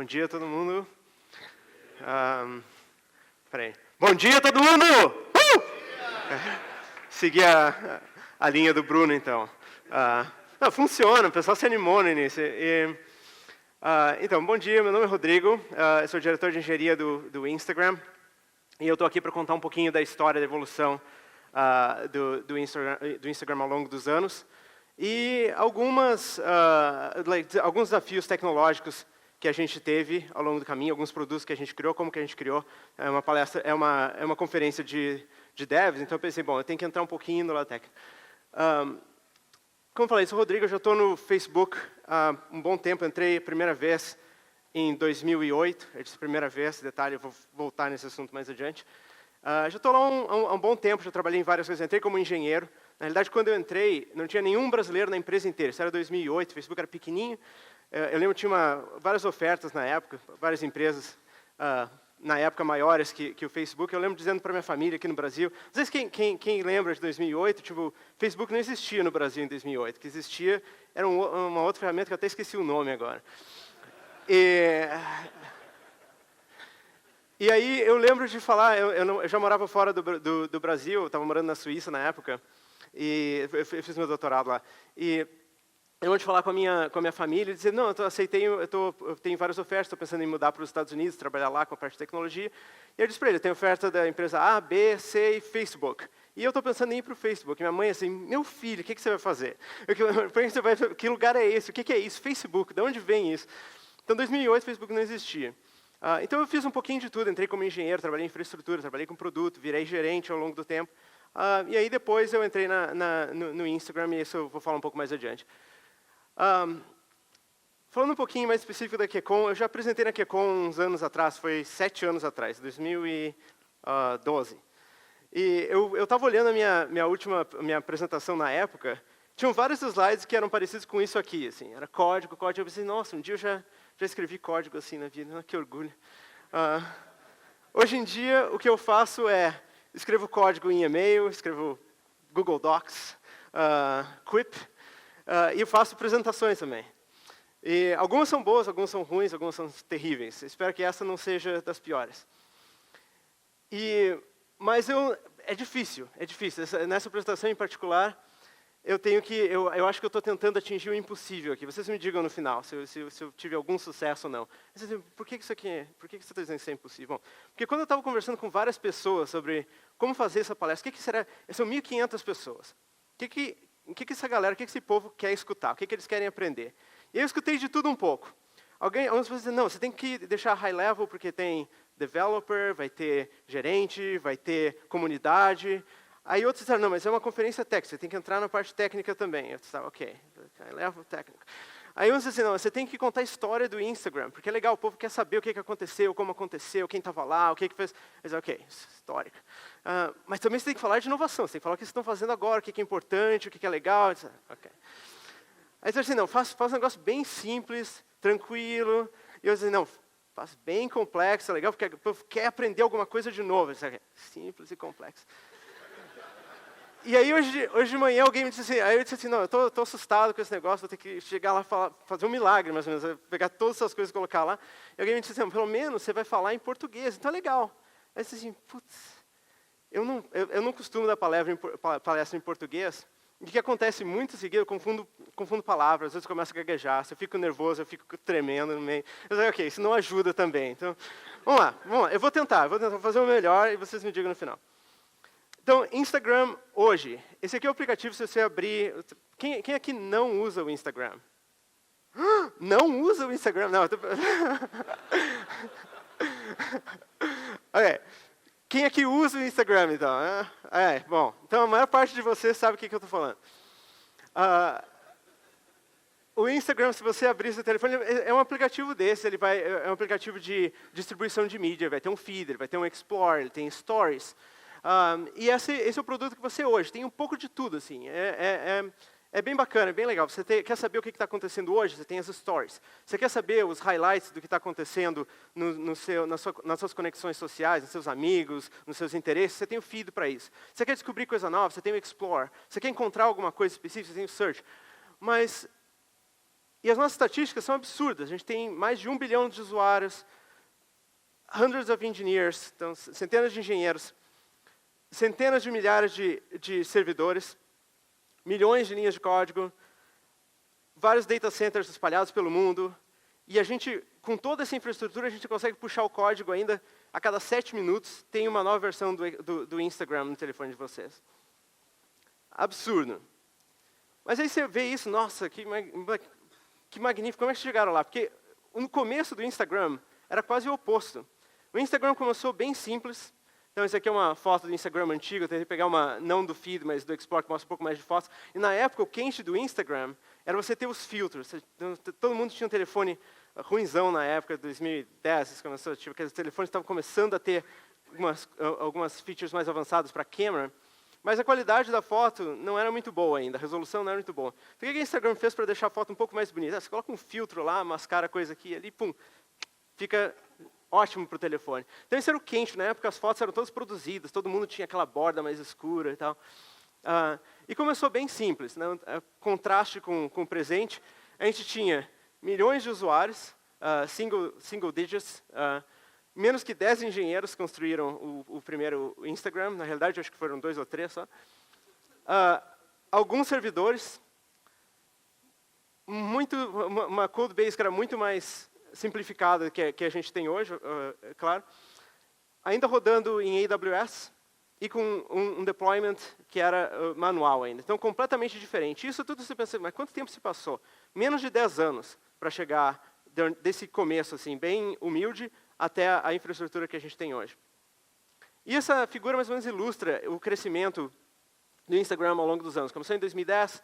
Bom dia, todo mundo. Peraí. Bom dia, todo mundo! Seguir a linha do Bruno, então. Não, funciona, o pessoal se animou no início. Então, bom dia, meu nome é Rodrigo, eu sou diretor de engenharia do Instagram, e eu estou aqui para contar um pouquinho da história, da evolução do Instagram ao longo dos anos, e alguns desafios tecnológicos que a gente teve ao longo do caminho, alguns produtos que a gente criou, como que a gente criou. É uma palestra, é uma conferência de devs, então eu pensei, bom, eu tenho que entrar um pouquinho no lado técnico. Como eu falei, sou o Rodrigo, eu já estou no Facebook há um bom tempo, entrei a primeira vez em 2008, eu disse primeira vez, detalhe, eu vou voltar nesse assunto mais adiante. Já estou lá há um bom tempo, já trabalhei em várias coisas, entrei como engenheiro. Na realidade, quando eu entrei, não tinha nenhum brasileiro na empresa inteira, isso era 2008, o Facebook era pequenininho. Eu lembro que tinha várias ofertas na época, várias empresas, na época maiores que o Facebook. Eu lembro dizendo para minha família aqui no Brasil, às vezes quem lembra de 2008, tipo, o Facebook não existia no Brasil em 2008, o que existia era uma outra ferramenta que eu até esqueci o nome agora. E aí eu lembro de falar, eu já morava fora do Brasil, eu estava morando na Suíça na época, e eu fiz meu doutorado lá. E eu vou te falar com a minha família e dizer, não, eu tenho várias ofertas, estou pensando em mudar para os Estados Unidos, trabalhar lá com a parte de tecnologia. E eu disse para ele, tem oferta da empresa A, B, C e Facebook. E eu estou pensando em ir para o Facebook. E minha mãe assim, meu filho, o que você vai fazer? Que lugar é esse? O que é isso? Facebook, de onde vem isso? Então, em 2008, o Facebook não existia. Então, eu fiz um pouquinho de tudo. Entrei como engenheiro, trabalhei em infraestrutura, trabalhei com produto, virei gerente ao longo do tempo. E aí, depois, eu entrei no Instagram, e isso eu vou falar um pouco mais adiante. Falando um pouquinho mais específico da QCon, eu já apresentei na QCon uns anos atrás, foi 7 anos atrás, 2012. E eu estava olhando a minha apresentação na época, tinham vários slides que eram parecidos com isso aqui, assim, era código, eu pensei, nossa, um dia eu já escrevi código assim na vida, que orgulho. Hoje em dia, o que eu faço é, escrevo código em e-mail, escrevo Google Docs, Quip, e eu faço apresentações também. E algumas são boas, algumas são ruins, algumas são terríveis. Espero que essa não seja das piores. Mas é difícil. Nessa apresentação em particular, eu acho que eu estou tentando atingir o impossível aqui. Vocês me digam no final se eu tive algum sucesso ou não. Por que você está dizendo que isso é impossível? Bom, porque quando eu estava conversando com várias pessoas sobre como fazer essa palestra, o que será? São 1.500 pessoas. O que essa galera, o que esse povo quer escutar? O que eles querem aprender? E eu escutei de tudo um pouco. Algumas pessoas dizem, não, você tem que deixar high level, porque tem developer, vai ter gerente, vai ter comunidade. Aí outros disseram, não, mas é uma conferência técnica, você tem que entrar na parte técnica também. Eu disse, ok, high level, técnico. Aí uns dizem, não, você tem que contar a história do Instagram, porque é legal, o povo quer saber o que aconteceu, como aconteceu, quem estava lá, o que fez. Eu disse, ok, histórica. Mas também você tem que falar de inovação, você tem que falar o que vocês estão fazendo agora, o que é importante, o que é legal. Eu disse, ok. Aí você assim, não, faz um negócio bem simples, tranquilo. E eu disse, não, faz bem complexo, é legal, porque o povo quer aprender alguma coisa de novo. Eu disse, okay, simples e complexo. E aí, hoje de manhã, alguém me disse assim, aí eu disse assim, não, eu estou assustado com esse negócio, vou ter que chegar lá e fazer um milagre, mais ou menos, pegar todas essas coisas e colocar lá. E alguém me disse assim, pelo menos você vai falar em português, então é legal. Aí eu disse assim, putz, eu não costumo dar palestra em português, e o que acontece muito seguido, eu confundo palavras, às vezes eu começo a gaguejar, se eu fico nervoso, eu fico tremendo no meio. Eu disse, ok, isso não ajuda também. Então, vamos lá, eu vou tentar fazer o melhor e vocês me digam no final. Então, Instagram hoje. Esse aqui é o aplicativo, se você abrir... Quem aqui não usa o Instagram? Não usa o Instagram? Não. Ok. Quem aqui usa o Instagram, então? Bom, então a maior parte de vocês sabe o que eu estou falando. O Instagram, se você abrir seu telefone, é um aplicativo desse, é um aplicativo de distribuição de mídia, vai ter um feed, ele vai ter um Explore, ele tem Stories. E esse é o produto que você hoje, tem um pouco de tudo, assim, é bem bacana, é bem legal. Você quer saber o que está acontecendo hoje? Você tem as stories. Você quer saber os highlights do que está acontecendo nas suas conexões sociais, nos seus amigos, nos seus interesses? Você tem o feed para isso. Você quer descobrir coisa nova? Você tem o Explore. Você quer encontrar alguma coisa específica? Você tem o Search. Mas E as nossas estatísticas são absurdas. A gente tem mais de 1 bilhão de usuários, hundreds of engineers, então, centenas de engenheiros, centenas de milhares de servidores, milhões de linhas de código, vários data centers espalhados pelo mundo, e a gente, com toda essa infraestrutura, a gente consegue puxar o código ainda, a cada 7 minutos, tem uma nova versão do Instagram no telefone de vocês. Absurdo. Mas aí você vê isso, nossa, que magnífico, como é que chegaram lá? Porque no começo do Instagram, era quase o oposto. O Instagram começou bem simples. Então, essa aqui é uma foto do Instagram antigo, eu tentei pegar uma, não do feed, mas do Explore, que mostra um pouco mais de fotos. E na época, o quente do Instagram era você ter os filtros. Todo mundo tinha um telefone ruinzão na época, 2010, isso começou, tipo, aqueles telefones estavam começando a ter algumas features mais avançadas para a câmera, mas a qualidade da foto não era muito boa ainda, a resolução não era muito boa. Então, o que o Instagram fez para deixar a foto um pouco mais bonita? Você coloca um filtro lá, mascara a coisa aqui, ali, pum, fica ótimo para o telefone. Então, isso era o quente. Na época, as fotos eram todas produzidas, todo mundo tinha aquela borda mais escura e tal. E começou bem simples, né? Contraste com o presente. A gente tinha milhões de usuários, single digits, menos que 10 engenheiros construíram o primeiro Instagram. Na realidade, acho que foram 2 ou 3 só. Alguns servidores, uma code base que era muito mais simplificada que a gente tem hoje, é claro, ainda rodando em AWS e com um deployment que era manual ainda. Então, completamente diferente. Isso tudo você pensa, mas quanto tempo se passou? Menos de 10 anos para chegar desse começo, assim, bem humilde, até a infraestrutura que a gente tem hoje. E essa figura mais ou menos ilustra o crescimento do Instagram ao longo dos anos. Começou em 2010,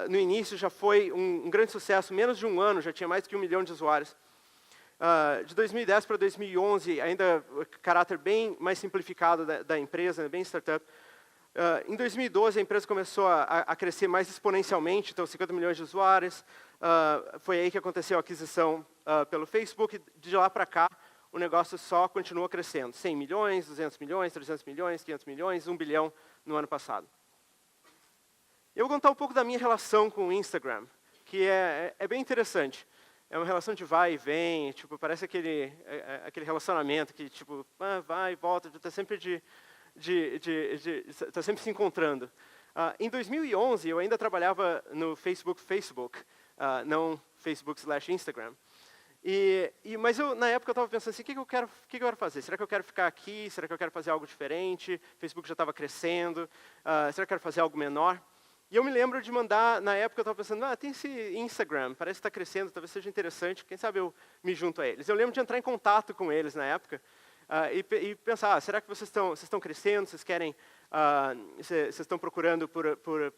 no início já foi um grande sucesso, menos de um ano já tinha mais de 1 milhão de usuários. De 2010 para 2011, ainda caráter bem mais simplificado da empresa, bem startup. Em 2012, a empresa começou a crescer mais exponencialmente, então 50 milhões de usuários. Foi aí que aconteceu a aquisição pelo Facebook. De lá para cá, o negócio só continua crescendo. 100 milhões, 200 milhões, 300 milhões, 500 milhões, 1 bilhão no ano passado. Eu vou contar um pouco da minha relação com o Instagram, que é bem interessante. É uma relação de vai e vem, tipo, parece aquele relacionamento que tipo, vai e volta, está sempre tá sempre se encontrando. Em 2011, eu ainda trabalhava no Facebook, não Facebook/Instagram. Mas na época eu estava pensando assim, o que eu quero fazer? Será que eu quero ficar aqui? Será que eu quero fazer algo diferente? O Facebook já estava crescendo. Será que eu quero fazer algo menor? E eu me lembro de mandar, na época eu estava pensando, tem esse Instagram, parece que está crescendo, talvez seja interessante, quem sabe eu me junto a eles. Eu lembro de entrar em contato com eles na época e pensar, será que vocês estão crescendo, vocês querem, vocês estão procurando por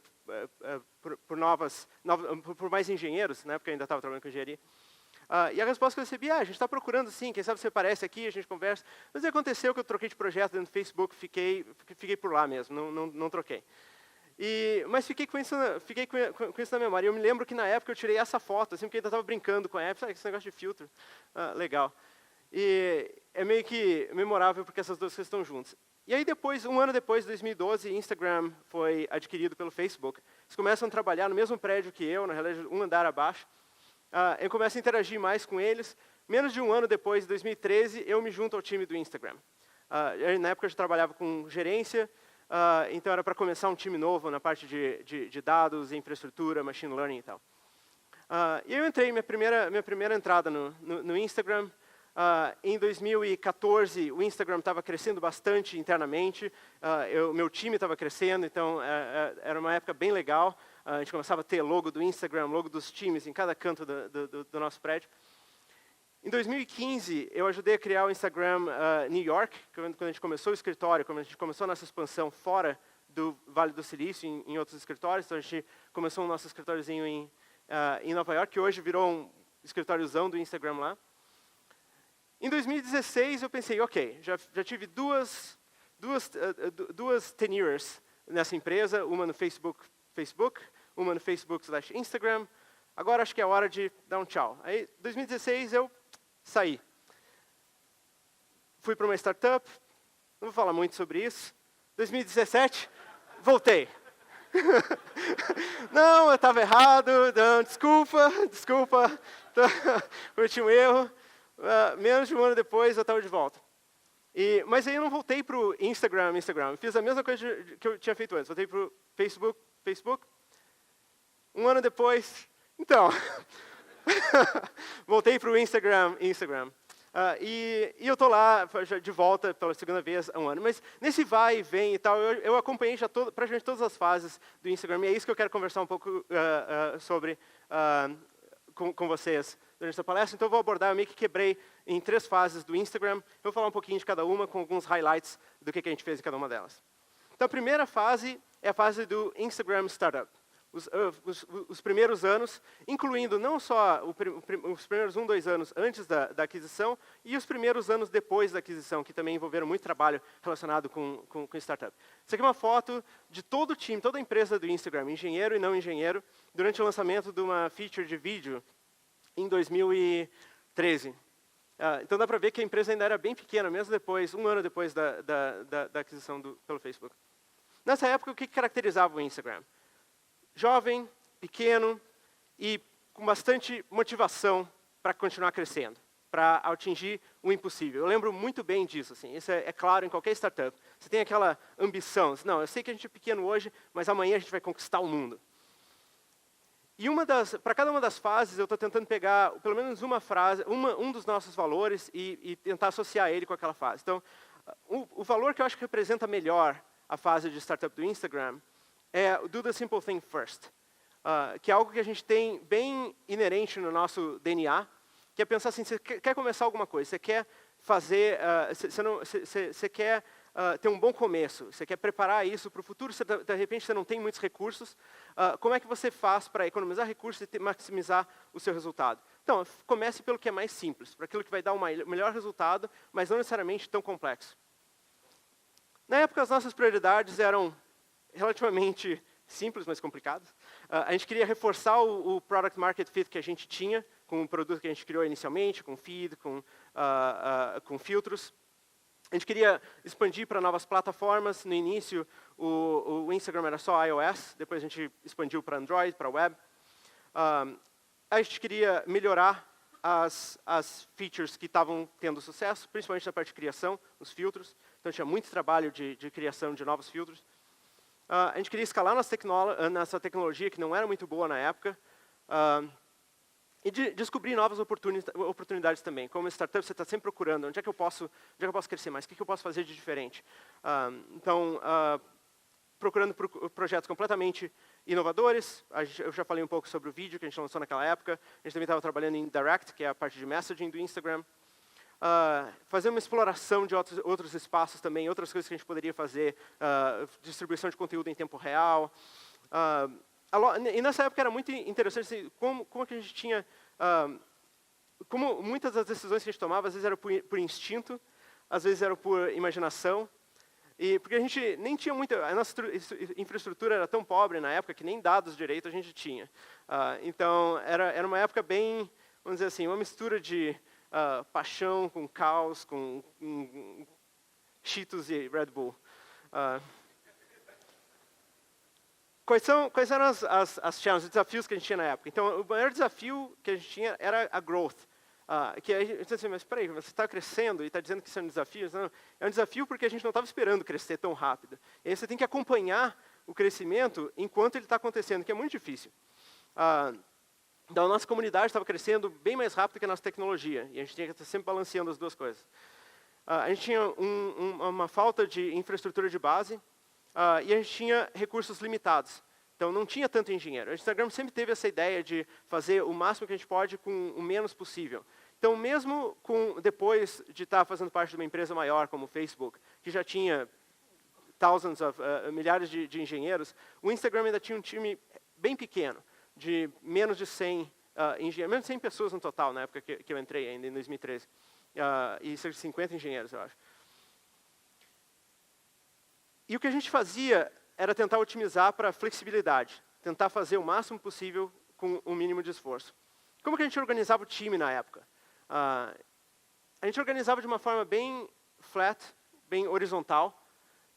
mais engenheiros, na época eu ainda estava trabalhando com engenharia. E a resposta que eu recebi, a gente está procurando sim, quem sabe você aparece aqui, a gente conversa. Mas aconteceu que eu troquei de projeto dentro do Facebook, fiquei por lá mesmo, não troquei. Mas fiquei com isso na memória. Eu me lembro que na época eu tirei essa foto, assim, porque eu ainda estava brincando com a app, esse negócio de filtro, legal. E é meio que memorável porque essas duas coisas estão juntas. E aí depois, um ano depois, 2012, Instagram foi adquirido pelo Facebook. Eles começam a trabalhar no mesmo prédio que eu, na realidade, um andar abaixo. Eu começo a interagir mais com eles. Menos de um ano depois, em 2013, eu me junto ao time do Instagram. Na época eu já trabalhava com gerência, então era para começar um time novo na parte de dados, infraestrutura, machine learning e tal. E eu entrei, minha primeira entrada no Instagram. Em 2014, o Instagram estava crescendo bastante internamente, meu time estava crescendo, então era uma época bem legal. A gente começava a ter logo do Instagram, logo dos times em cada canto do nosso prédio. Em 2015, eu ajudei a criar o Instagram New York, quando a gente começou o escritório, quando a gente começou a nossa expansão fora do Vale do Silício, em outros escritórios. Então, a gente começou o nosso escritóriozinho em Nova York, que hoje virou um escritóriozão do Instagram lá. Em 2016, eu pensei, ok, já tive duas tenures nessa empresa, uma no Facebook, uma no Facebook/Instagram. Agora acho que é hora de dar um tchau. Aí, em 2016, eu saí. Fui para uma startup, não vou falar muito sobre isso. 2017, voltei. Não, eu estava errado, não, desculpa, cometi um erro. Menos de um ano depois, eu estava de volta. Mas aí eu não voltei para o Instagram. Eu fiz a mesma coisa que eu tinha feito antes. Voltei para o Facebook. Um ano depois, então, voltei para o Instagram. E eu estou lá de volta pela segunda vez há um ano. Mas nesse vai e vem e tal, eu acompanhei já praticamente todas as fases do Instagram. E é isso que eu quero conversar um pouco sobre com vocês durante essa palestra. Então eu vou abordar, eu meio que quebrei em 3 fases do Instagram. Eu vou falar um pouquinho de cada uma, com alguns highlights do que a gente fez em cada uma delas. Então a primeira fase é a fase do Instagram Startup. Os primeiros anos, incluindo não só os primeiros 1, 2 anos antes da aquisição e os primeiros anos depois da aquisição, que também envolveram muito trabalho relacionado com startup. Isso aqui é uma foto de todo o time, toda a empresa do Instagram, engenheiro e não engenheiro, durante o lançamento de uma feature de vídeo em 2013. Então dá para ver que a empresa ainda era bem pequena, mesmo depois, um ano depois da aquisição pelo Facebook. Nessa época, o que caracterizava o Instagram? Jovem, pequeno e com bastante motivação para continuar crescendo, para atingir o impossível. Eu lembro muito bem disso. Assim. Isso é claro em qualquer startup. Você tem aquela ambição. Não, eu sei que a gente é pequeno hoje, mas amanhã a gente vai conquistar o mundo. E para cada uma das fases, eu estou tentando pegar pelo menos uma frase, um dos nossos valores e tentar associar ele com aquela fase. Então, o valor que eu acho que representa melhor a fase de startup do Instagram é do the simple thing first, que é algo que a gente tem bem inerente no nosso DNA, que é pensar assim, você quer começar alguma coisa, você quer fazer, você quer ter um bom começo, você quer preparar isso para o futuro, de repente você não tem muitos recursos, como é que você faz para economizar recursos e maximizar o seu resultado? Então, comece pelo que é mais simples, para aquilo que vai dar um melhor resultado, mas não necessariamente tão complexo. Na época, as nossas prioridades eram relativamente simples, mas complicadas. A gente queria reforçar o product market fit que a gente tinha com o produto que a gente criou inicialmente, com feed, com filtros. A gente queria expandir para novas plataformas. No início, o Instagram era só iOS, depois a gente expandiu para Android, para web. A gente queria melhorar as features que estavam tendo sucesso, principalmente na parte de criação, os filtros. Então, tinha muito trabalho de criação de novos filtros. A gente queria escalar nossa tecnologia, que não era muito boa na época, e descobrir novas oportunidades também. Como startup, você está sempre procurando onde é que eu posso crescer mais, o que eu posso fazer de diferente. Então, procurando projetos completamente inovadores. Eu já falei um pouco sobre o vídeo que a gente lançou naquela época. A gente também estava trabalhando em Direct, que é a parte de messaging do Instagram. Fazer uma exploração de outros espaços também, outras coisas que a gente poderia fazer, distribuição de conteúdo em tempo real. E nessa época era muito interessante assim, como que a gente tinha, como muitas das decisões que a gente tomava, às vezes eram por instinto, às vezes eram por imaginação, e porque a gente nem tinha muita, a nossa infraestrutura era tão pobre na época que nem dados direito a gente tinha. Então era uma época bem, vamos dizer assim, uma mistura de paixão com caos, com Cheetos e Red Bull. Quais eram as challenges, os desafios que a gente tinha na época? Então, o maior desafio que a gente tinha era a growth. Que a gente disse assim, mas espera aí, você está crescendo e está dizendo que isso é um desafio? Não, é um desafio porque a gente não estava esperando crescer tão rápido. E aí você tem que acompanhar o crescimento enquanto ele está acontecendo, que é muito difícil. Então, a nossa comunidade estava crescendo bem mais rápido que a nossa tecnologia. E a gente tinha que estar sempre balanceando as duas coisas. A gente tinha uma falta de infraestrutura de base e a gente tinha recursos limitados. Então, não tinha tanto engenheiro. O Instagram sempre teve essa ideia de fazer o máximo que a gente pode com o menos possível. Então, mesmo depois de estar fazendo parte de uma empresa maior, como o Facebook, que já tinha milhares de engenheiros, o Instagram ainda tinha um time bem pequeno, de menos de 100 engenheiros, menos de 100 pessoas no total, na época que eu entrei, ainda em 2013. E cerca de 50 engenheiros, eu acho. E o que a gente fazia era tentar otimizar para flexibilidade, tentar fazer o máximo possível com o mínimo de esforço. Como que a gente organizava o time na época? A gente organizava de uma forma bem flat, bem horizontal,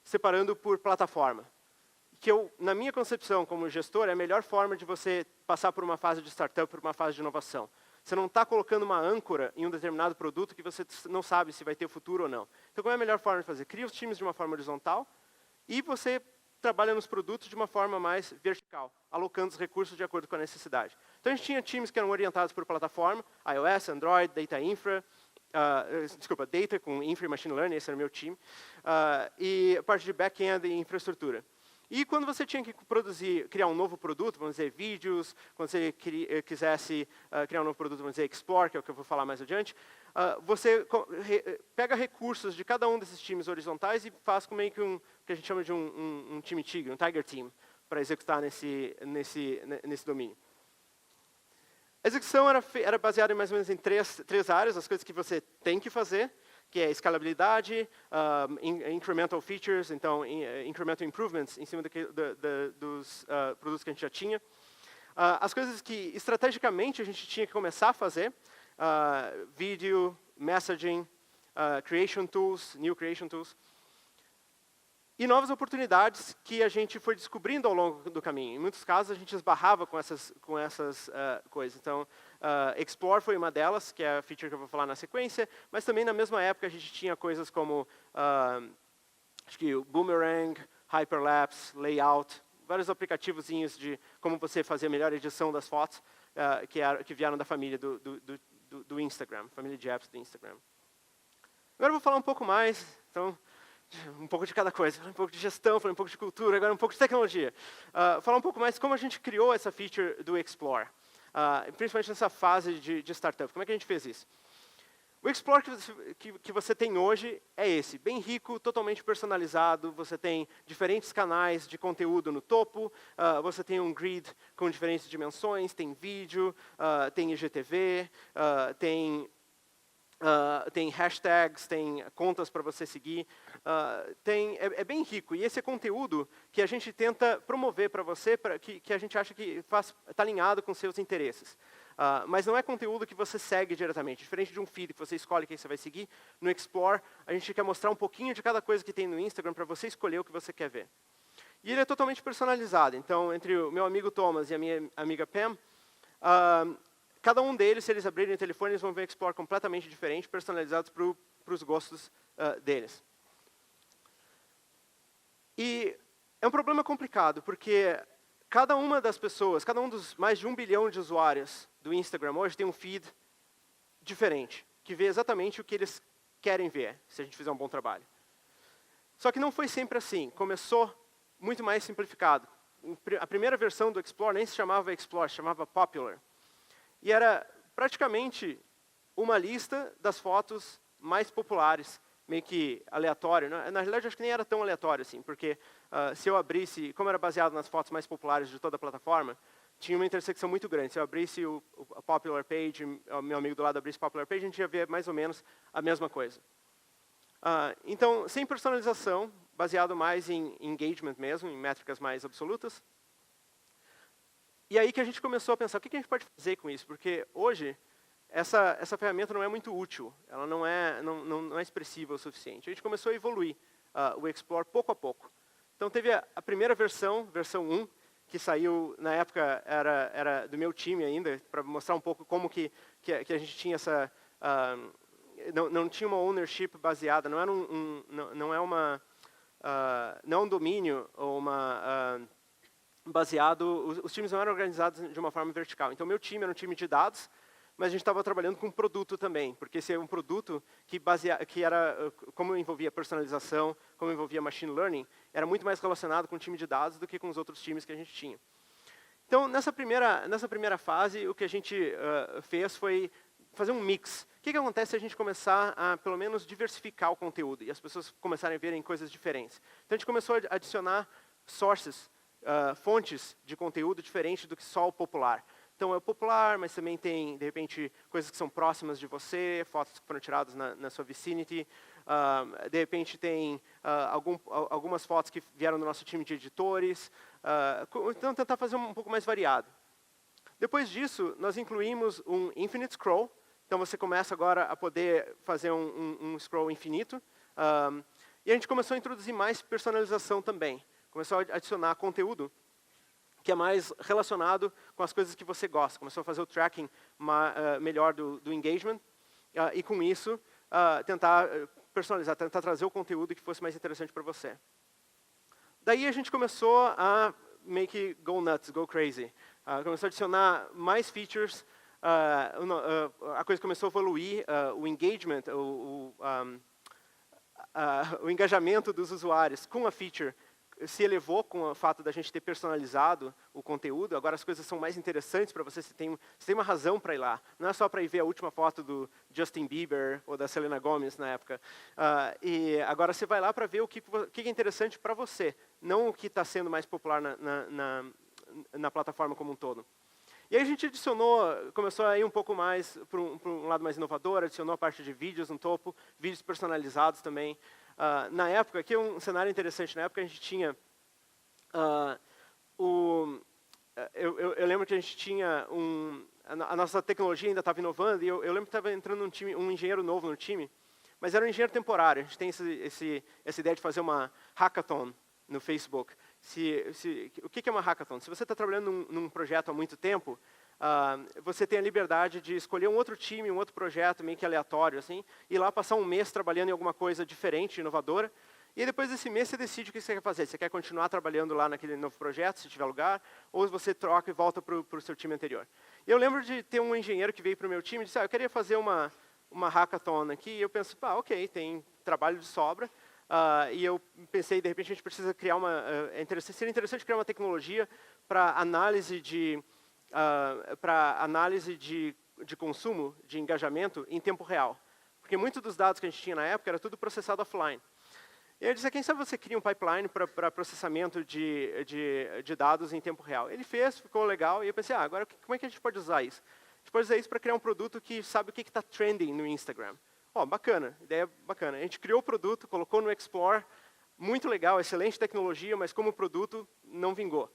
separando por plataforma. que na minha concepção como gestor, é a melhor forma de você passar por uma fase de startup, por uma fase de inovação. Você não está colocando uma âncora em um determinado produto que você não sabe se vai ter futuro ou não. Então, qual é a melhor forma de fazer? Cria os times de uma forma horizontal e você trabalha nos produtos de uma forma mais vertical, alocando os recursos de acordo com a necessidade. Então, a gente tinha times que eram orientados por plataforma, iOS, Android, Data Infra, Data com Infra e Machine Learning, esse era o meu time, e a parte de back-end e infraestrutura. E quando você tinha que criar um novo produto, vamos dizer, vídeos, quando você quisesse criar um novo produto, vamos dizer, Explore, que é o que eu vou falar mais adiante, você pega recursos de cada um desses times horizontais e faz meio que que a gente chama de um time tigre, um tiger team, para executar nesse domínio. A execução era baseada mais ou menos em três áreas, as coisas que você tem que fazer, que é escalabilidade, incremental features, então incremental improvements em cima dos produtos que a gente já tinha. As coisas que estrategicamente a gente tinha que começar a fazer, vídeo, messaging, creation tools, new creation tools, e novas oportunidades que a gente foi descobrindo ao longo do caminho. Em muitos casos, a gente esbarrava com essas coisas. Então, Explore foi uma delas, que é a feature que eu vou falar na sequência, mas também na mesma época a gente tinha coisas como acho que o Boomerang, Hyperlapse, Layout, vários aplicativozinhos de como você fazer a melhor edição das fotos que vieram da família do Instagram, família de apps do Instagram. Agora eu vou falar um pouco mais, então, um pouco de cada coisa. Falei um pouco de gestão, falei um pouco de cultura, agora um pouco de tecnologia. Falar um pouco mais como a gente criou essa feature do Explore, principalmente nessa fase de startup. Como é que a gente fez isso? O Explore que você tem hoje é esse, bem rico, totalmente personalizado, você tem diferentes canais de conteúdo no topo, você tem um grid com diferentes dimensões, tem vídeo, tem IGTV, tem hashtags, tem contas para você seguir, é bem rico. E esse é conteúdo que a gente tenta promover para você, que a gente acha que está alinhado com seus interesses. Mas não é conteúdo que você segue diretamente. Diferente de um feed que você escolhe quem você vai seguir, no Explore a gente quer mostrar um pouquinho de cada coisa que tem no Instagram para você escolher o que você quer ver. E ele é totalmente personalizado. Então, entre o meu amigo Thomas e a minha amiga Pam, cada um deles, se eles abrirem o telefone, eles vão ver o Explore completamente diferente, personalizados para os gostos deles. E é um problema complicado, porque cada uma das pessoas, cada um dos mais de 1 bilhão de usuários do Instagram hoje tem um feed diferente, que vê exatamente o que eles querem ver, se a gente fizer um bom trabalho. Só que não foi sempre assim. Começou muito mais simplificado. A primeira versão do Explore nem se chamava Explore, se chamava Popular. E era praticamente uma lista das fotos mais populares, meio que aleatório. Na realidade, acho que nem era tão aleatório assim, porque se eu abrisse, como era baseado nas fotos mais populares de toda a plataforma, tinha uma intersecção muito grande. Se eu abrisse a Popular Page, o meu amigo do lado abrisse a Popular Page, a gente ia ver mais ou menos a mesma coisa. Então, sem personalização, baseado mais em engagement mesmo, em métricas mais absolutas. E aí que a gente começou a pensar, o que a gente pode fazer com isso? Porque hoje, essa ferramenta não é muito útil, ela não é expressiva o suficiente. A gente começou a evoluir o Explore pouco a pouco. Então teve a primeira versão 1, que saiu, na época, era do meu time ainda, para mostrar um pouco como que a gente tinha essa... não tinha uma ownership baseada, não é um domínio ou baseado, os times não eram organizados de uma forma vertical. Então, meu time era um time de dados, mas a gente estava trabalhando com um produto também, porque esse é um produto que era, como envolvia personalização, como envolvia machine learning, era muito mais relacionado com o time de dados do que com os outros times que a gente tinha. Então, nessa primeira fase, o que a gente fez foi fazer um mix. O que acontece se a gente começar a, pelo menos, diversificar o conteúdo e as pessoas começarem a verem coisas diferentes? Então, a gente começou a adicionar sources, fontes de conteúdo diferente do que só o popular. Então, é o popular, mas também tem, de repente, coisas que são próximas de você, fotos que foram tiradas na sua vicinity. De repente, tem algumas fotos que vieram do nosso time de editores. Então, tentar fazer um pouco mais variado. Depois disso, nós incluímos um infinite scroll. Então, você começa agora a poder fazer um scroll infinito. E a gente começou a introduzir mais personalização também. Começou a adicionar conteúdo que é mais relacionado com as coisas que você gosta. Começou a fazer o tracking melhor do engagement, e com isso, tentar personalizar, tentar trazer o conteúdo que fosse mais interessante para você. Daí a gente começou a make it go nuts, go crazy. Começou a adicionar mais features, a coisa começou a evoluir, o engagement, o engajamento dos usuários com a feature se elevou com o fato da gente ter personalizado o conteúdo. Agora as coisas são mais interessantes para você, você tem uma razão para ir lá. Não é só para ir ver a última foto do Justin Bieber ou da Selena Gomez na época. E agora você vai lá para ver o que é interessante para você, não o que está sendo mais popular na plataforma como um todo. E aí a gente começou a ir um pouco mais para um lado mais inovador, adicionou a parte de vídeos no topo, vídeos personalizados também. Na época, aqui é um cenário interessante, na época a gente tinha eu lembro que a gente tinha a nossa tecnologia ainda estava inovando, e eu lembro que estava entrando um engenheiro novo no time, mas era um engenheiro temporário. A gente tem essa ideia de fazer uma hackathon no Facebook. O que é uma hackathon? Se você está trabalhando num projeto há muito tempo, você tem a liberdade de escolher um outro time, um outro projeto, meio que aleatório, assim, e lá passar um mês trabalhando em alguma coisa diferente, inovadora, e aí depois desse mês você decide o que você quer fazer. Você quer continuar trabalhando lá naquele novo projeto, se tiver lugar, ou você troca e volta para o seu time anterior. E eu lembro de ter um engenheiro que veio para o meu time e disse, eu queria fazer uma hackathon aqui, e eu penso, ok, tem trabalho de sobra, e eu pensei, de repente a gente precisa criar seria interessante criar uma tecnologia para análise de consumo, de engajamento em tempo real. Porque muitos dos dados que a gente tinha na época era tudo processado offline. E ele disse, quem sabe você cria um pipeline para processamento de dados em tempo real. Ele fez, ficou legal, e eu pensei, agora como é que a gente pode usar isso? A gente pode usar isso para criar um produto que sabe o que está trending no Instagram. Bacana, ideia bacana. A gente criou o produto, colocou no Explore, muito legal, excelente tecnologia, mas como produto não vingou.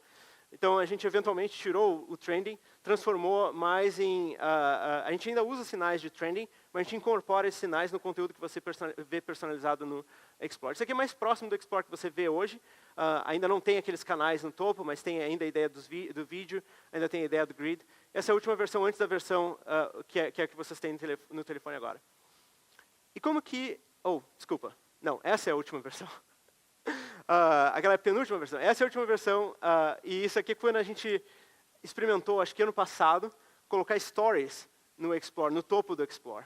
Então a gente eventualmente tirou o trending, transformou mais em... a gente ainda usa sinais de trending, mas a gente incorpora esses sinais no conteúdo que você vê personalizado no Explore. Isso aqui é mais próximo do Explore que você vê hoje. Ainda não tem aqueles canais no topo, mas tem ainda a ideia do vídeo, ainda tem a ideia do grid. Essa é a última versão antes da versão que é a que vocês têm no telefone agora. E como que... desculpa. Não, essa é a última versão. Aquela é a penúltima versão. Essa é a última versão, e isso aqui quando a gente experimentou, acho que ano passado, colocar stories no Explore, no topo do Explore.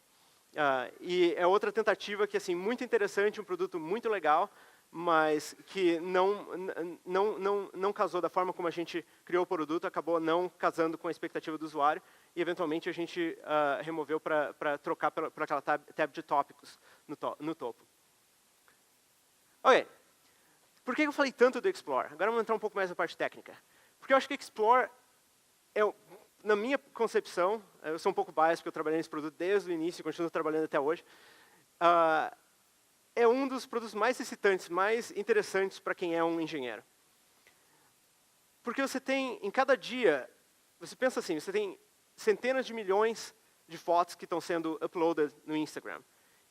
E é outra tentativa que, assim, muito interessante, um produto muito legal, mas que não casou da forma como a gente criou o produto, acabou não casando com a expectativa do usuário, e eventualmente a gente removeu para trocar para aquela tab de tópicos no topo. Ok. Por que eu falei tanto do Explore? Agora vamos entrar um pouco mais na parte técnica. Porque eu acho que Explore, na minha concepção, eu sou um pouco biased porque eu trabalhei nesse produto desde o início e continuo trabalhando até hoje, é um dos produtos mais excitantes, mais interessantes para quem é um engenheiro. Porque você tem, em cada dia, você pensa assim, você tem centenas de milhões de fotos que estão sendo uploaded no Instagram.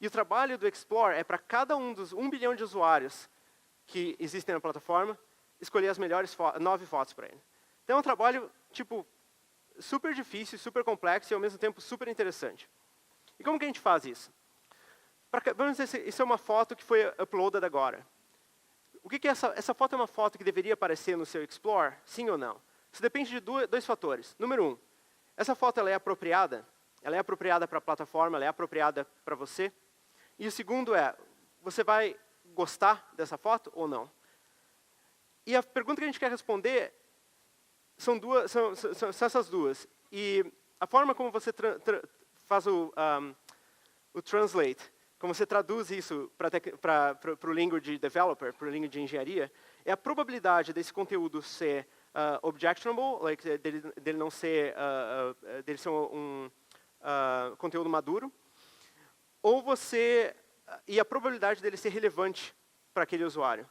E o trabalho do Explore é para cada um dos 1 bilhão de usuários que existem na plataforma, escolher as melhores 9 fotos para ele. Então é um trabalho, tipo, super difícil, super complexo e ao mesmo tempo super interessante. E como que a gente faz isso? Vamos dizer, isso é uma foto que foi uploaded agora. O que é essa? Essa foto é uma foto que deveria aparecer no seu Explore? Sim ou não? Isso depende de dois fatores. Número 1, essa foto ela é apropriada? Ela é apropriada para a plataforma, ela é apropriada para você? E o segundo é, você vai gostar dessa foto ou não? E a pergunta que a gente quer responder são essas duas. E a forma como você faz o translate, como você traduz isso para o língua de developer, para o língua de engenharia, é a probabilidade desse conteúdo ser objectionable, dele não ser, dele ser um conteúdo maduro, ou e a probabilidade dele ser relevante para aquele usuário.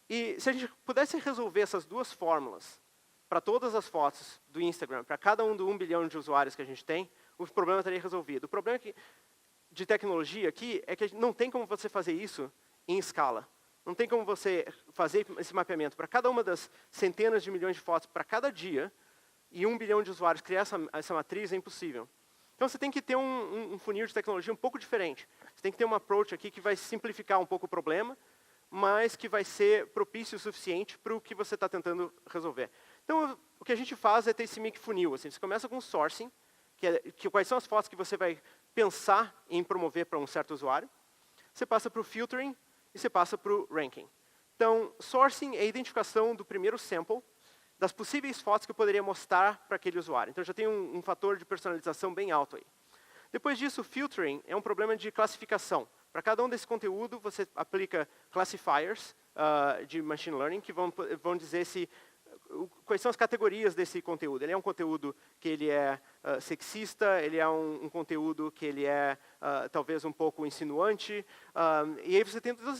E se a gente pudesse resolver essas duas fórmulas para todas as fotos do Instagram, para cada um do 1 bilhão de usuários que a gente tem, o problema estaria resolvido. O problema de tecnologia aqui é que não tem como você fazer isso em escala. Não tem como você fazer esse mapeamento para cada uma das centenas de milhões de fotos para cada dia, e 1 bilhão de usuários criar essa matriz é impossível. Então você tem que ter um funil de tecnologia um pouco diferente. Você tem que ter um approach aqui que vai simplificar um pouco o problema, mas que vai ser propício o suficiente para o que você está tentando resolver. Então, o que a gente faz é ter esse mic funil. Assim, você começa com sourcing, quais são as fotos que você vai pensar em promover para um certo usuário. Você passa para o filtering e você passa para o ranking. Então, sourcing é a identificação do primeiro sample das possíveis fotos que eu poderia mostrar para aquele usuário. Então, já tem um fator de personalização bem alto aí. Depois disso, filtering é um problema de classificação. Para cada um desse conteúdo, você aplica classifiers de machine learning que vão dizer quais são as categorias desse conteúdo. Ele é um conteúdo que ele é sexista, ele é um conteúdo que ele é talvez um pouco insinuante. E aí você tem todos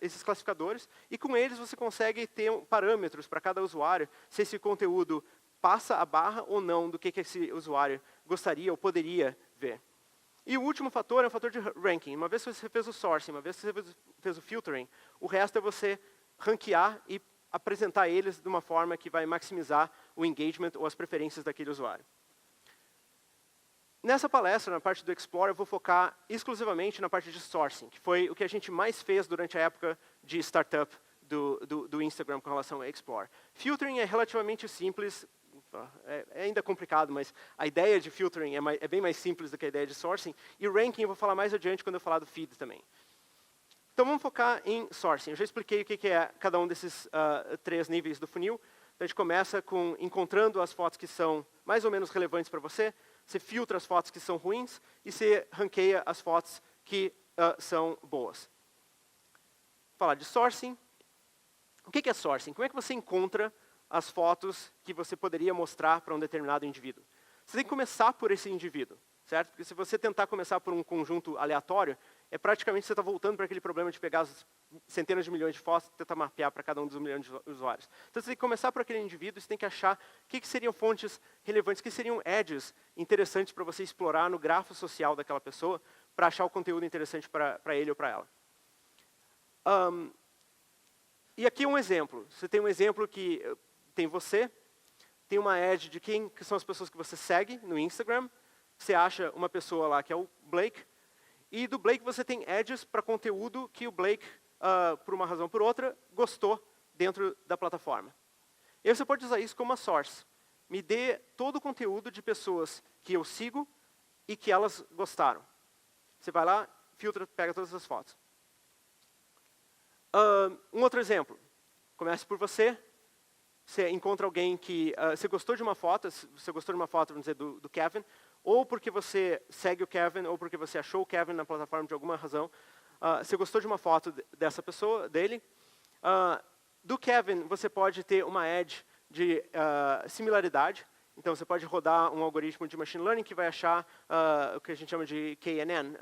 esses classificadores, e com eles você consegue ter parâmetros para cada usuário, se esse conteúdo passa a barra ou não do que esse usuário gostaria ou poderia ver. E o último fator é o fator de ranking. Uma vez que você fez o sourcing, uma vez que você fez o filtering, o resto é você ranquear e apresentar eles de uma forma que vai maximizar o engagement ou as preferências daquele usuário. Nessa palestra, na parte do Explore, eu vou focar exclusivamente na parte de sourcing, que foi o que a gente mais fez durante a época de startup do Instagram com relação ao Explore. Filtering é relativamente simples, é ainda complicado, mas a ideia de filtering é bem mais simples do que a ideia de sourcing. E o ranking eu vou falar mais adiante quando eu falar do feed também. Então vamos focar em sourcing. Eu já expliquei o que é cada um desses 3 níveis do funil. Então, a gente começa com encontrando as fotos que são mais ou menos relevantes para você. Você filtra as fotos que são ruins e você ranqueia as fotos que são boas. Vou falar de sourcing. O que é sourcing? Como é que você encontra as fotos que você poderia mostrar para um determinado indivíduo? Você tem que começar por esse indivíduo, certo? Porque se você tentar começar por um conjunto aleatório, praticamente você está voltando para aquele problema de pegar as centenas de milhões de fotos e tentar mapear para cada um dos milhões de usuários. Então você tem que começar por aquele indivíduo, você tem que achar o que seriam fontes relevantes, o que seriam edges interessantes para você explorar no grafo social daquela pessoa, para achar o conteúdo interessante para ele ou para ela. E aqui um exemplo. Você tem um exemplo que tem você, tem uma edge de quem que são as pessoas que você segue no Instagram, você acha uma pessoa lá que é o Blake, e do Blake você tem edges para conteúdo que o Blake, por uma razão ou por outra, gostou dentro da plataforma. E aí você pode usar isso como uma source. Me dê todo o conteúdo de pessoas que eu sigo e que elas gostaram. Você vai lá, filtra, pega todas as fotos. Um outro exemplo. Comece por você. Você encontra alguém que você gostou de uma foto, vamos dizer, do Kevin, ou porque você segue o Kevin, ou porque você achou o Kevin na plataforma de alguma razão. Você gostou de uma foto dessa pessoa, dele. Do Kevin, você pode ter uma edge de similaridade. Então, você pode rodar um algoritmo de machine learning que vai achar o que a gente chama de KNN,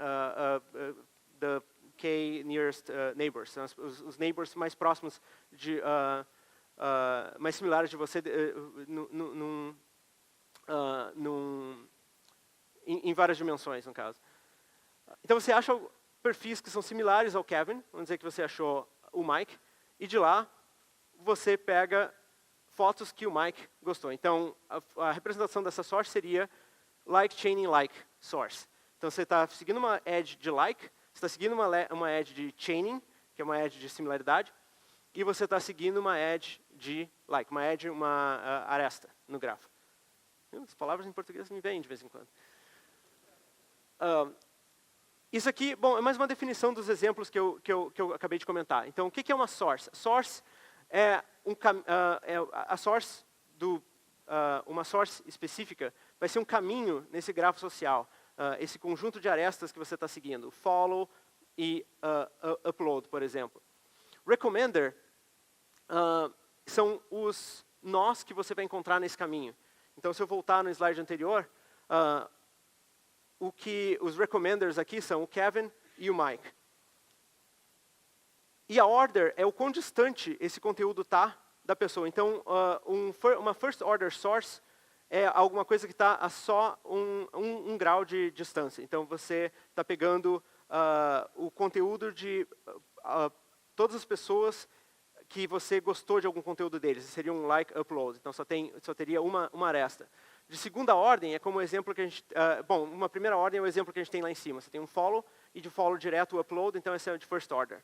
the K nearest neighbors, os neighbors mais próximos mais similares de você em várias dimensões, no caso. Então, você acha perfis que são similares ao Kevin, vamos dizer que você achou o Mike, e de lá você pega fotos que o Mike gostou. Então, a representação dessa source seria like chaining like source. Então, você está seguindo uma edge de like, você está seguindo uma edge de chaining, que é uma edge de similaridade, e você está seguindo uma edge de like, uma aresta no grafo. As palavras em português me vêm de vez em quando. Isso aqui, bom, é mais uma definição dos exemplos que eu acabei de comentar. Então, o que é uma source? Source é a source uma source específica vai ser um caminho nesse grafo social, esse conjunto de arestas que você está seguindo, follow e upload, por exemplo. Recommender são os nós que você vai encontrar nesse caminho. Então, se eu voltar no slide anterior, os recommenders aqui são o Kevin e o Mike. E a order é o quão distante esse conteúdo está da pessoa. Então, uma first order source é alguma coisa que está a só um grau de distância. Então, você está pegando o conteúdo de todas as pessoas que você gostou de algum conteúdo deles. Seria um like upload, então só teria uma aresta. De segunda ordem é como o exemplo que a gente... bom, uma primeira ordem é o exemplo que a gente tem lá em cima. Você tem um follow e de follow direto o upload, então esse é o de first order.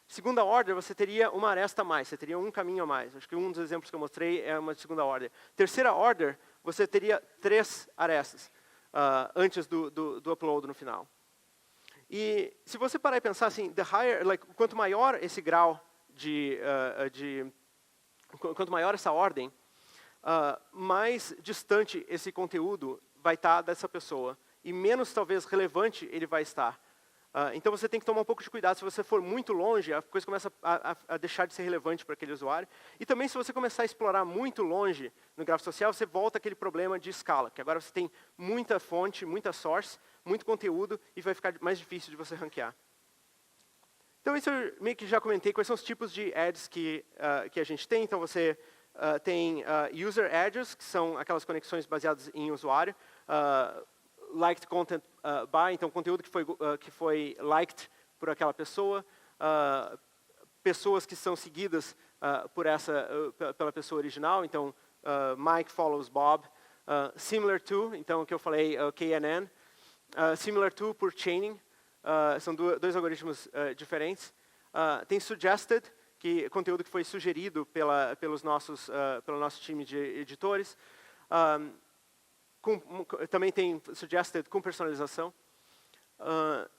Segunda ordem, você teria uma aresta a mais, você teria um caminho a mais. Acho que um dos exemplos que eu mostrei é uma de segunda ordem. Terceira order, você teria 3 arestas antes do upload no final. E se você parar e pensar assim, quanto maior esse grau quanto maior essa ordem, mais distante esse conteúdo vai estar dessa pessoa e menos talvez relevante ele vai estar. Então você tem que tomar um pouco de cuidado. Se você for muito longe, a coisa começa a deixar de ser relevante para aquele usuário. E também se você começar a explorar muito longe no gráfico social, você volta àquele problema de escala, que agora você tem muita fonte, muita source, muito conteúdo e vai ficar mais difícil de você ranquear. Então isso eu meio que já comentei, quais são os tipos de ads que a gente tem. Então você tem user ads, que são aquelas conexões baseadas em usuário. Liked content by, então conteúdo que foi liked por aquela pessoa, pessoas que são seguidas pela pessoa original, então Mike follows Bob, similar to, então o que eu falei, KNN, similar to por chaining, são dois algoritmos diferentes. Tem suggested, que é conteúdo que foi sugerido pelo nosso time de editores. Também tem suggested com personalização.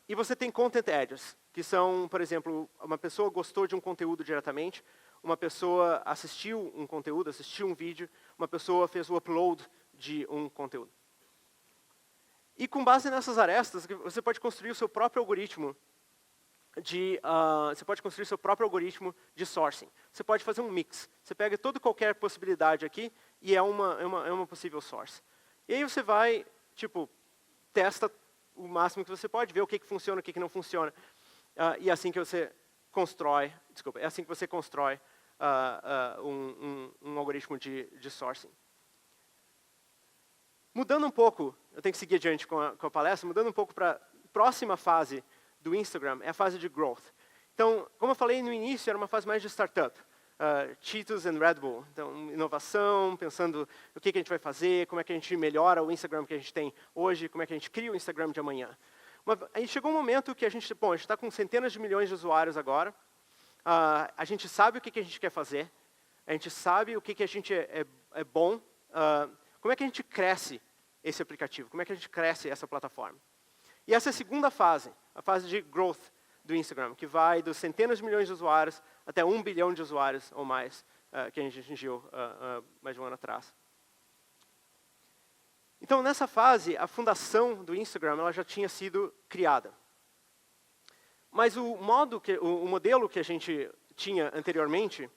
E você tem content edges, que são, por exemplo, uma pessoa gostou de um conteúdo diretamente, uma pessoa assistiu um conteúdo, assistiu um vídeo, uma pessoa fez o upload de um conteúdo. E com base nessas arestas, você pode construir o seu próprio algoritmo de sourcing. Você pode fazer um mix. Você pega qualquer possibilidade aqui e é uma possível source. E aí você vai, testa o máximo que você pode, ver o que funciona, o que não funciona. E é assim que você constrói, um algoritmo de sourcing. Mudando um pouco, eu tenho que seguir adiante com a palestra, mudando um pouco para a próxima fase do Instagram, é a fase de growth. Então, como eu falei no início, era uma fase mais de startup. Cheetos and Red Bull. Então, inovação, pensando o que a gente vai fazer, como é que a gente melhora o Instagram que a gente tem hoje, como é que a gente cria o Instagram de amanhã. Aí chegou um momento que a gente está com centenas de milhões de usuários agora, a gente sabe o que a gente quer fazer, a gente sabe o que a gente é bom, como é que a gente cresce esse aplicativo, como é que a gente cresce essa plataforma. E essa é a segunda fase, a fase de growth do Instagram, que vai dos centenas de milhões de usuários até 1 bilhão de usuários ou mais, que a gente atingiu mais de um ano atrás. Então, nessa fase, a fundação do Instagram ela já tinha sido criada. Mas o modelo que a gente tinha anteriormente,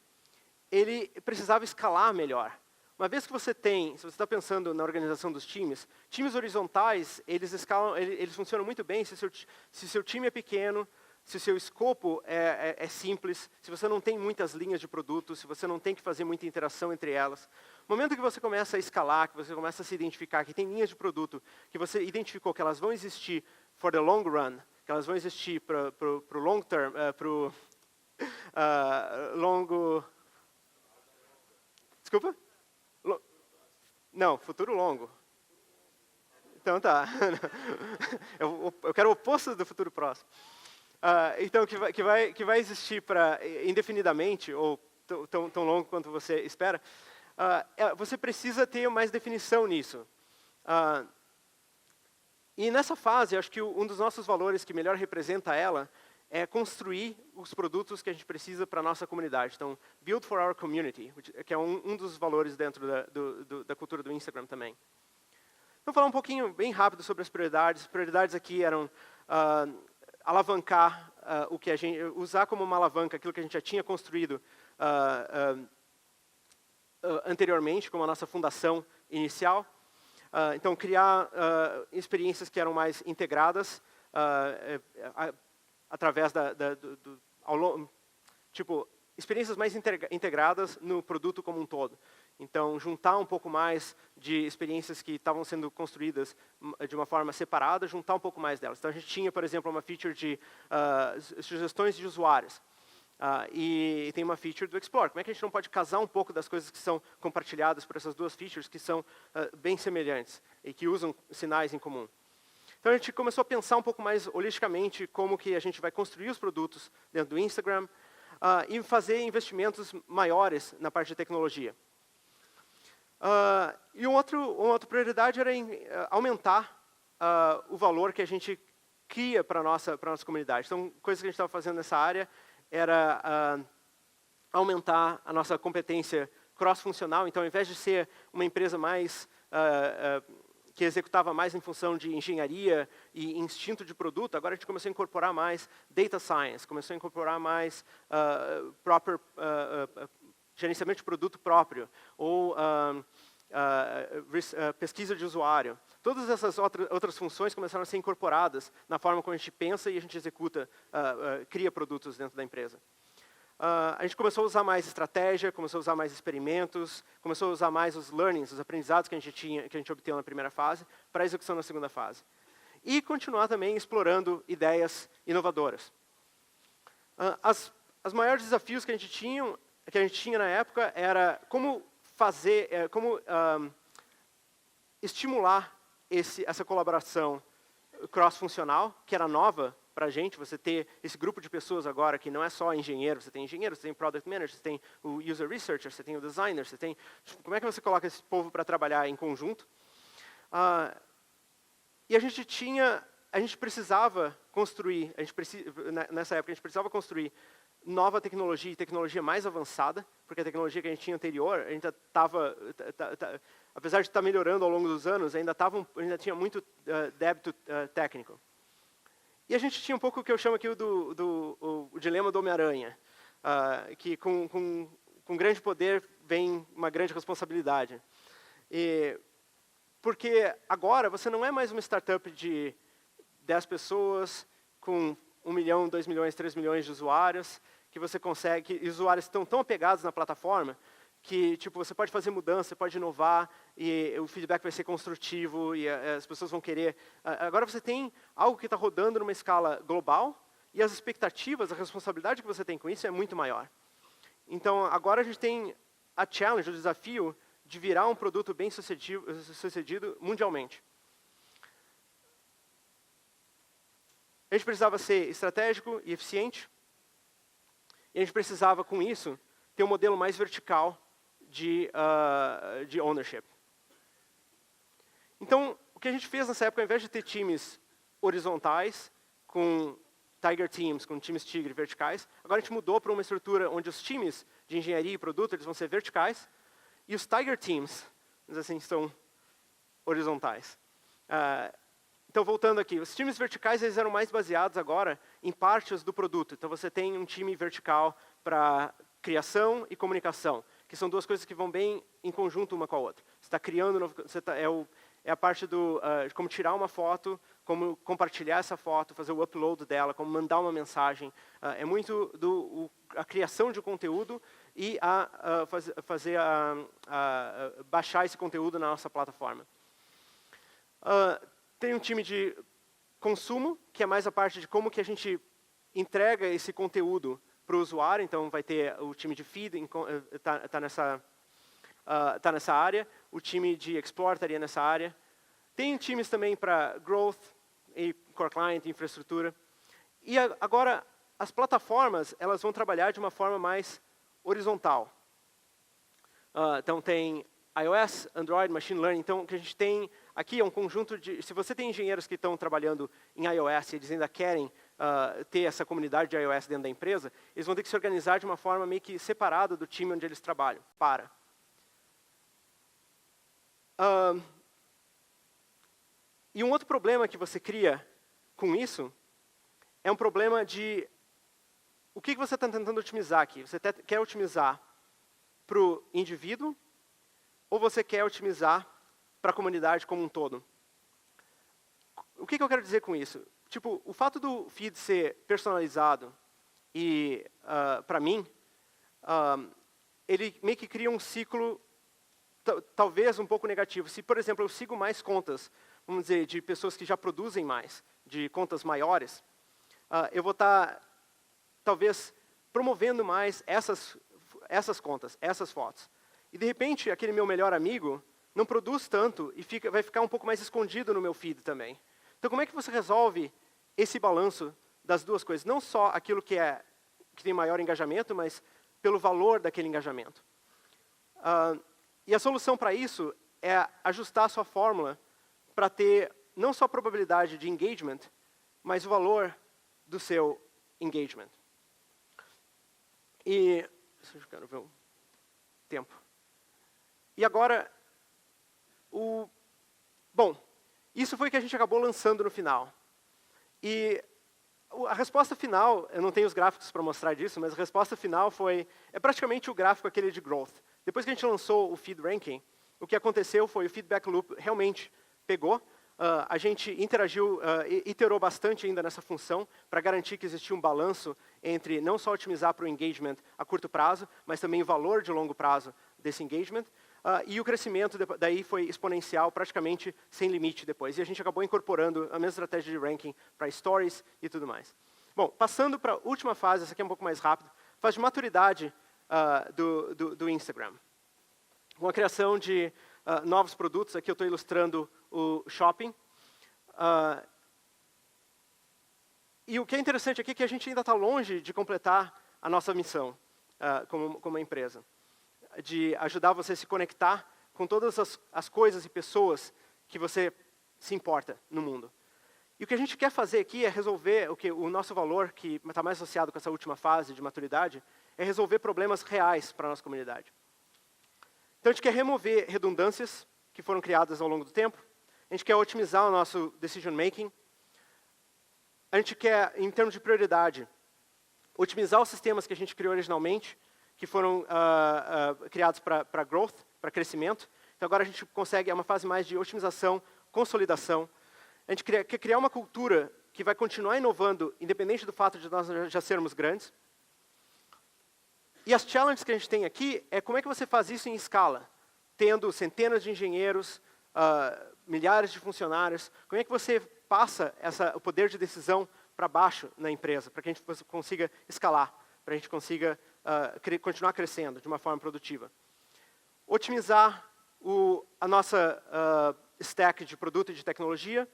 ele precisava escalar melhor. Uma vez que se você está pensando na organização dos times horizontais, eles funcionam muito bem se seu time é pequeno, se o seu escopo é simples, se você não tem muitas linhas de produto, se você não tem que fazer muita interação entre elas. No momento que você começa a escalar, que você começa a se identificar que tem linhas de produto, que você identificou que elas vão existir for the long run, que elas vão existir para o long term, para o longo... Desculpa? Não, futuro longo. Então tá. Eu quero o oposto do futuro próximo. Então, que vai existir indefinidamente, ou tão longo quanto você espera, você precisa ter mais definição nisso. E nessa fase, acho que um dos nossos valores que melhor representa ela é construir os produtos que a gente precisa para a nossa comunidade. Então, build for our community, que é um dos valores dentro da cultura do Instagram também. Então, falar um pouquinho, bem rápido, sobre as prioridades. As prioridades aqui eram alavancar usar como uma alavanca aquilo que a gente já tinha construído anteriormente, como a nossa fundação inicial. Então, criar experiências que eram mais integradas, através experiências mais integradas no produto como um todo. Então, juntar um pouco mais de experiências que estavam sendo construídas de uma forma separada, juntar um pouco mais delas. Então, a gente tinha, por exemplo, uma feature de sugestões de usuários. E tem uma feature do Explore. Como é que a gente não pode casar um pouco das coisas que são compartilhadas por essas duas features que são bem semelhantes e que usam sinais em comum? Então, a gente começou a pensar um pouco mais holisticamente como que a gente vai construir os produtos dentro do Instagram e fazer investimentos maiores na parte de tecnologia. E uma outra prioridade era aumentar o valor que a gente cria para a nossa comunidade. Então, coisa que a gente estava fazendo nessa área era aumentar a nossa competência cross-funcional. Então, ao invés de ser uma empresa mais que executava mais em função de engenharia e instinto de produto, agora a gente começou a incorporar mais data science, começou a incorporar mais gerenciamento de produto próprio, ou pesquisa de usuário. Todas essas outras funções começaram a ser incorporadas na forma como a gente pensa e a gente executa, cria produtos dentro da empresa. A gente começou a usar mais estratégia, começou a usar mais experimentos, começou a usar mais os learnings, os aprendizados que a gente obteve na primeira fase, para a execução na segunda fase. E continuar também explorando ideias inovadoras. Os maiores desafios que a gente tinha na época era como estimular essa colaboração cross-funcional, que era nova para a gente, você ter esse grupo de pessoas agora que não é só engenheiro, você tem product manager, você tem o user researcher, você tem o designer, você tem... Como é que você coloca esse povo para trabalhar em conjunto? E a gente precisava construir, nessa época a gente precisava construir nova tecnologia e tecnologia mais avançada, porque a tecnologia que a gente tinha anterior, a gente estava, apesar de estar melhorando ao longo dos anos, ainda tinha muito débito técnico. E a gente tinha um pouco o que eu chamo aqui o dilema do Homem-Aranha, que com grande poder vem uma grande responsabilidade. Porque agora você não é mais uma startup de 10 pessoas com 1 milhão, 2 milhões, 3 milhões de usuários, que você consegue, e os usuários estão tão apegados na plataforma, que tipo, você pode fazer mudança, você pode inovar, e o feedback vai ser construtivo, e as pessoas vão querer. Agora você tem algo que está rodando numa escala global, e as expectativas, a responsabilidade que você tem com isso é muito maior. Então, agora a gente tem a challenge, o desafio, de virar um produto bem sucedido mundialmente. A gente precisava ser estratégico e eficiente, e a gente precisava, com isso, ter um modelo mais vertical de ownership. Então, o que a gente fez nessa época, ao invés de ter times horizontais, com Tiger Teams, com times Tigre verticais, agora a gente mudou para uma estrutura onde os times de engenharia e produto eles vão ser verticais, e os Tiger Teams, assim, são horizontais. Então, voltando aqui, os times verticais eles eram mais baseados agora em partes do produto. Então, você tem um time vertical para criação e comunicação, que são duas coisas que vão bem em conjunto uma com a outra. Você está criando, é a parte de como tirar uma foto, como compartilhar essa foto, fazer o upload dela, como mandar uma mensagem. É muito a criação de conteúdo e baixar esse conteúdo na nossa plataforma. Tem um time de consumo, que é mais a parte de como que a gente entrega esse conteúdo para o usuário. Então, vai ter o time de feed, está nessa área. O time de explore estaria nessa área. Tem times também para growth, e core client, infraestrutura. E agora, as plataformas elas vão trabalhar de uma forma mais horizontal. Então, tem iOS, Android, Machine Learning. Então, o que a gente tem aqui é um conjunto de... Se você tem engenheiros que estão trabalhando em iOS e eles ainda querem ter essa comunidade de iOS dentro da empresa, eles vão ter que se organizar de uma forma meio que separada do time onde eles trabalham. E um outro problema que você cria com isso é um problema de... O que você está tentando otimizar aqui? Você quer otimizar para o indivíduo ou você quer otimizar para a comunidade como um todo? O que eu quero dizer com isso? Tipo, o fato do feed ser personalizado e, para mim, ele meio que cria um ciclo talvez um pouco negativo. Se, por exemplo, eu sigo mais contas, vamos dizer, de pessoas que já produzem mais, de contas maiores, eu vou estar, talvez, promovendo mais essas contas, essas fotos. E, de repente, aquele meu melhor amigo não produz tanto e vai ficar um pouco mais escondido no meu feed também. Então, como é que você resolve esse balanço das duas coisas? Não só aquilo que tem maior engajamento, mas pelo valor daquele engajamento. E a solução para isso é ajustar a sua fórmula para ter não só a probabilidade de engagement, mas o valor do seu engagement. E deixa eu ver o tempo. E agora, bom, isso foi o que a gente acabou lançando no final. E a resposta final, eu não tenho os gráficos para mostrar disso, mas a resposta final é praticamente o gráfico aquele de growth. Depois que a gente lançou o feed ranking, o que aconteceu foi o feedback loop realmente pegou. A gente interagiu, iterou bastante ainda nessa função para garantir que existia um balanço entre não só otimizar para o engagement a curto prazo, mas também o valor de longo prazo desse engagement. E o crescimento daí foi exponencial, praticamente sem limite depois. E a gente acabou incorporando a mesma estratégia de ranking para stories e tudo mais. Bom, passando para a última fase, essa aqui é um pouco mais rápido, fase de maturidade do Instagram. Com a criação de novos produtos, aqui eu estou ilustrando o shopping. E o que é interessante aqui é que a gente ainda está longe de completar a nossa missão como uma empresa. De ajudar você a se conectar com todas as coisas e pessoas que você se importa no mundo. E o que a gente quer fazer aqui é resolver o nosso valor, que está mais associado com essa última fase de maturidade, é resolver problemas reais para a nossa comunidade. Então a gente quer remover redundâncias que foram criadas ao longo do tempo, a gente quer otimizar o nosso decision making, a gente quer, em termos de prioridade, otimizar os sistemas que a gente criou originalmente, que foram criados para growth, para crescimento. Então agora a gente consegue, é uma fase mais de otimização, consolidação. A gente quer criar uma cultura que vai continuar inovando, independente do fato de nós já sermos grandes. E as challenges que a gente tem aqui é como é que você faz isso em escala, tendo centenas de engenheiros, milhares de funcionários. Como é que você passa o poder de decisão para baixo na empresa, para que a gente consiga escalar, para a gente consiga continuar crescendo de uma forma produtiva. Otimizar a nossa stack de produto e de tecnologia.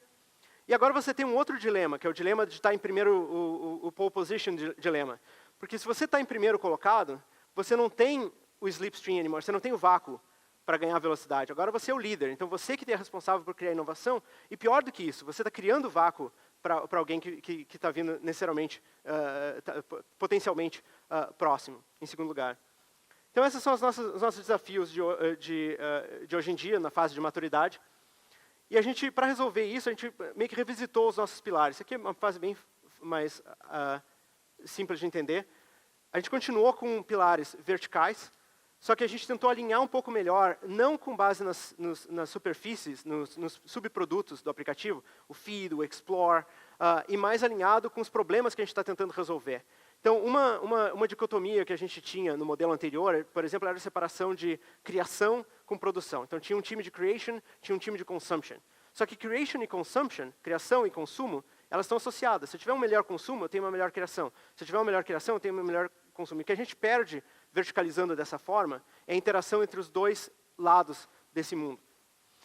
E agora você tem um outro dilema, que é o dilema de estar em primeiro, o pole position dilema. Porque se você está em primeiro colocado, você não tem o slipstream anymore, você não tem o vácuo para ganhar velocidade. Agora você é o líder, então você que é responsável por criar inovação, e pior do que isso, você está criando vácuo para alguém que está vindo necessariamente, potencialmente próximo, em segundo lugar. Então esses são os nossos desafios de hoje em dia, na fase de maturidade. E a gente, para resolver isso, a gente meio que revisitou os nossos pilares. Isso aqui é uma fase bem mais simples de entender. A gente continuou com pilares verticais, só que a gente tentou alinhar um pouco melhor, não com base nas superfícies, nos subprodutos do aplicativo, o feed, o explore, e mais alinhado com os problemas que a gente está tentando resolver. Então, uma dicotomia que a gente tinha no modelo anterior, por exemplo, era a separação de criação com produção. Então, tinha um time de creation, tinha um time de consumption. Só que creation e consumption, criação e consumo, elas estão associadas. Se eu tiver um melhor consumo, eu tenho uma melhor criação. Se eu tiver uma melhor criação, eu tenho uma melhor consumo. E o que a gente perde verticalizando dessa forma é a interação entre os dois lados desse mundo.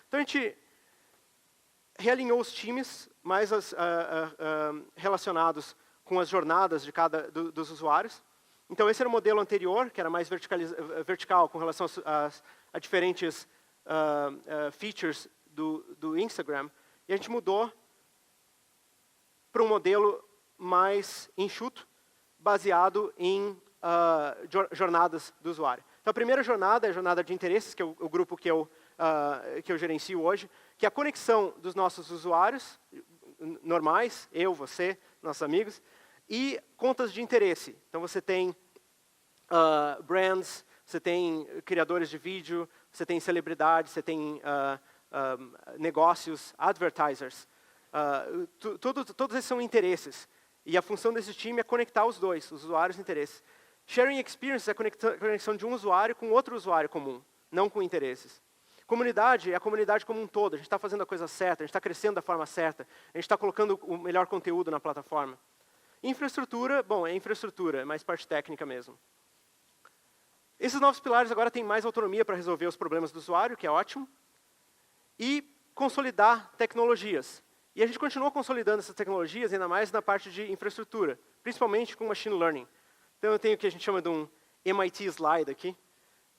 Então, a gente realinhou os times mais relacionados com as jornadas de dos usuários. Então, esse era o modelo anterior, que era mais vertical com relação a diferentes features do Instagram. E a gente mudou para um modelo mais enxuto, baseado em jornadas do usuário. Então, a primeira jornada é a jornada de interesses, que é o grupo que eu gerencio hoje, que é a conexão dos nossos usuários normais, eu, você, nossos amigos, e contas de interesse. Então, você tem brands, você tem criadores de vídeo, você tem celebridades, você tem negócios, advertisers. Todos esses são interesses. E a função desse time é conectar os dois, os usuários e interesses. Sharing experience é a conexão de um usuário com outro usuário comum, não com interesses. Comunidade é a comunidade como um todo. A gente está fazendo a coisa certa, a gente está crescendo da forma certa, a gente está colocando o melhor conteúdo na plataforma. Infraestrutura, bom, é infraestrutura, é mais parte técnica mesmo. Esses novos pilares agora têm mais autonomia para resolver os problemas do usuário, que é ótimo. E consolidar tecnologias. E a gente continua consolidando essas tecnologias, ainda mais na parte de infraestrutura, principalmente com machine learning. Então, eu tenho o que a gente chama de um MIT slide aqui,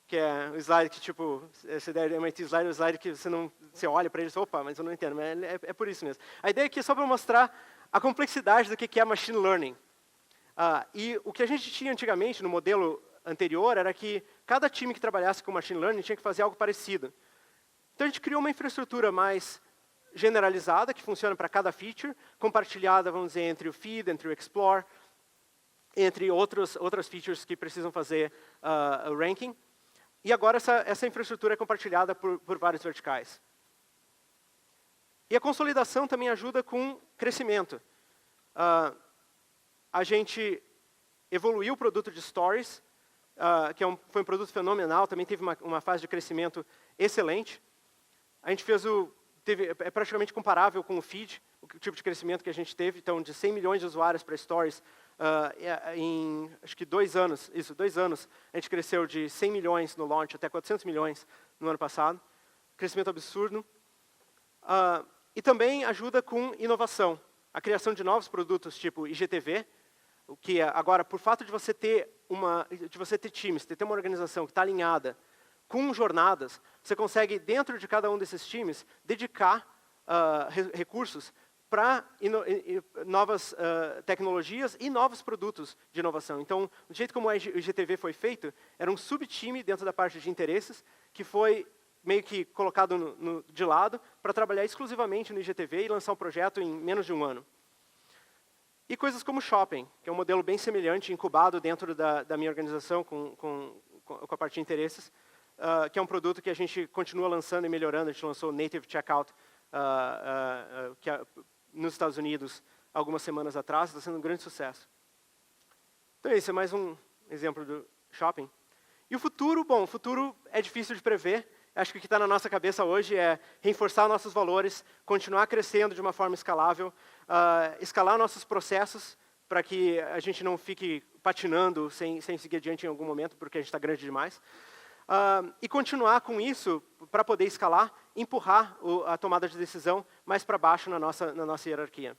que é o slide que, tipo, essa ideia do MIT slide é o slide que você olha para ele e diz, opa, mas eu não entendo, mas é por isso mesmo. A ideia aqui é só para mostrar a complexidade do que é machine learning. E o que a gente tinha antigamente, no modelo anterior, era que cada time que trabalhasse com machine learning tinha que fazer algo parecido. Então, a gente criou uma infraestrutura mais generalizada, que funciona para cada feature, compartilhada, vamos dizer, entre o feed, entre o explore, entre outras features que precisam fazer o ranking. E agora essa infraestrutura é compartilhada por vários verticais. E a consolidação também ajuda com crescimento. A gente evoluiu o produto de Stories, que foi um produto fenomenal, também teve uma fase de crescimento excelente. A gente é praticamente comparável com o feed, o tipo de crescimento que a gente teve. Então, de 100 milhões de usuários para Stories, em acho que 2 anos, a gente cresceu de 100 milhões no launch até 400 milhões no ano passado. Crescimento absurdo. E também ajuda com inovação. A criação de novos produtos, tipo IGTV, o que agora, por fato de você ter times, ter uma organização que está alinhada com jornadas, você consegue, dentro de cada um desses times, dedicar recursos para novas tecnologias e novos produtos de inovação. Então, o jeito como o IGTV foi feito, era um subtime dentro da parte de interesses, que foi meio que colocado de lado para trabalhar exclusivamente no IGTV e lançar um projeto em menos de um ano. E coisas como Shopping, que é um modelo bem semelhante, incubado dentro da minha organização com a parte de interesses, que é um produto que a gente continua lançando e melhorando. A gente lançou o Native Checkout nos Estados Unidos algumas semanas atrás, está sendo um grande sucesso. Então, esse é mais um exemplo do Shopping. E o futuro, bom, o futuro é difícil de prever. Acho que o que está na nossa cabeça hoje é reforçar nossos valores, continuar crescendo de uma forma escalável, escalar nossos processos para que a gente não fique patinando sem seguir adiante em algum momento, porque a gente está grande demais. E continuar com isso para poder escalar, empurrar a tomada de decisão mais para baixo na nossa hierarquia.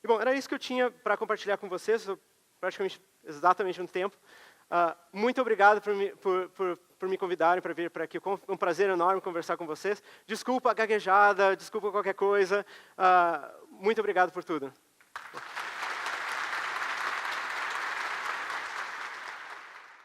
E, bom, era isso que eu tinha para compartilhar com vocês, praticamente exatamente no tempo. Muito obrigado por me convidarem para vir para aqui. É um prazer enorme conversar com vocês. Desculpa a gaguejada, desculpa qualquer coisa. Muito obrigado por tudo.